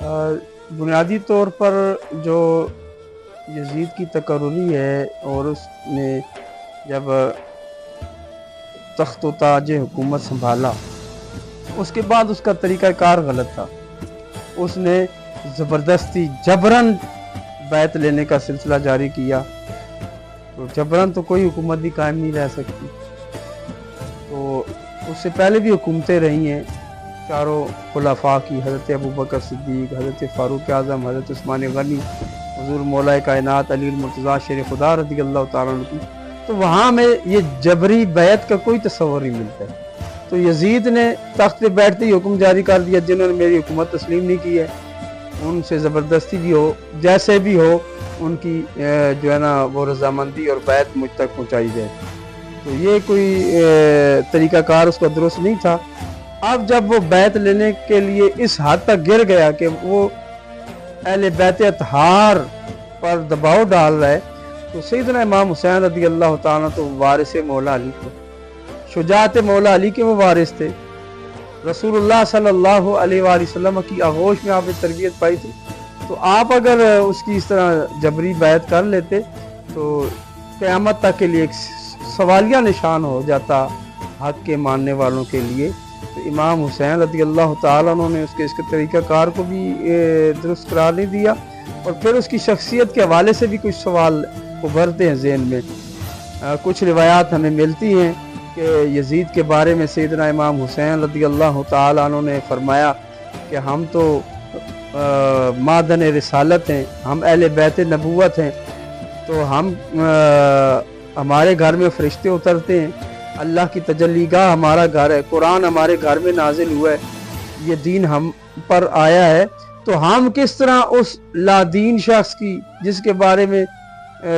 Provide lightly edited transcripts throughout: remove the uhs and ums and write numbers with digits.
بنیادی طور پر جو یزید کی تقرری ہے اور اس نے جب تخت و تاج حکومت سنبھالا اس کے بعد اس کا طریقہ کار غلط تھا. اس نے زبردستی جبراً بیعت لینے کا سلسلہ جاری کیا. تو جبراً تو کوئی حکومت بھی قائم نہیں رہ سکتی. تو اس سے پہلے بھی حکومتیں رہی ہیں چاروں خلفاء کی، حضرت ابوبکر صدیق، حضرت فاروق اعظم، حضرت عثمان غنی، حضور مولا کائنات علی المرتضیٰ شیر خدا رضی اللہ تعالیٰ عنہ کی. تو وہاں میں یہ جبری بیعت کا کوئی تصور نہیں ملتا ہے. تو یزید نے تخت پہ بیٹھتے ہی حکم جاری کر دیا جنہوں نے میری حکومت تسلیم نہیں کی ہے ان سے زبردستی بھی ہو جیسے بھی ہو ان کی جو ہے نا وہ رضامندی اور بیعت مجھ تک پہنچائی جائے. تو یہ کوئی طریقہ کار اس کا درست نہیں تھا. اب جب وہ بیعت لینے کے لیے اس حد تک گر گیا کہ وہ اہل بیت اطہار پر دباؤ ڈال رہا ہے تو سیدنا امام حسین رضی اللہ تعالیٰ تو وارث مولا علی تھے، شجاعت مولا علی کے وہ وارث تھے. رسول اللہ صلی اللہ علیہ وآلہ وسلم کی آغوش میں آپ نے تربیت پائی تھی. تو آپ اگر اس کی اس طرح جبری بیعت کر لیتے تو قیامت تک کے لیے ایک سوالیہ نشان ہو جاتا حق کے ماننے والوں کے لیے. تو امام حسین رضی اللہ تعالیٰ عنہ نے اس کے طریقہ کار کو بھی درست قرار نہیں دیا اور پھر اس کی شخصیت کے حوالے سے بھی کچھ سوال ابھرتے ہیں ذہن میں. کچھ روایات ہمیں ملتی ہیں کہ یزید کے بارے میں سیدنا امام حسین رضی اللہ تعالیٰ عنہ نے فرمایا کہ ہم تو معدن رسالت ہیں، ہم اہل بیت نبوت ہیں، تو ہمارے گھر میں فرشتے اترتے ہیں، اللہ کی تجلی گاہ ہمارا گھر ہے، قرآن ہمارے گھر میں نازل ہوا ہے، یہ دین ہم پر آیا ہے، تو ہم کس طرح اس لادین شخص کی جس کے بارے میں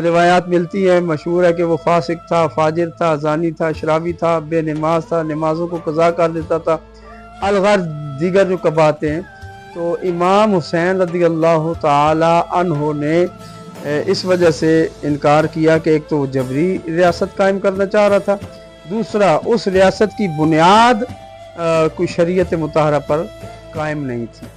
روایات ملتی ہیں، مشہور ہے کہ وہ فاسق تھا، فاجر تھا، زانی تھا، شرابی تھا، بے نماز تھا، نمازوں کو قضا کر دیتا تھا، الغرض دیگر جو قباحتیں ہیں. تو امام حسین رضی اللہ تعالی عنہ نے اس وجہ سے انکار کیا کہ ایک تو وہ جبری ریاست قائم کرنا چاہ رہا تھا، دوسرا اس ریاست کی بنیاد کوئی شریعت مطہرہ پر قائم نہیں تھی.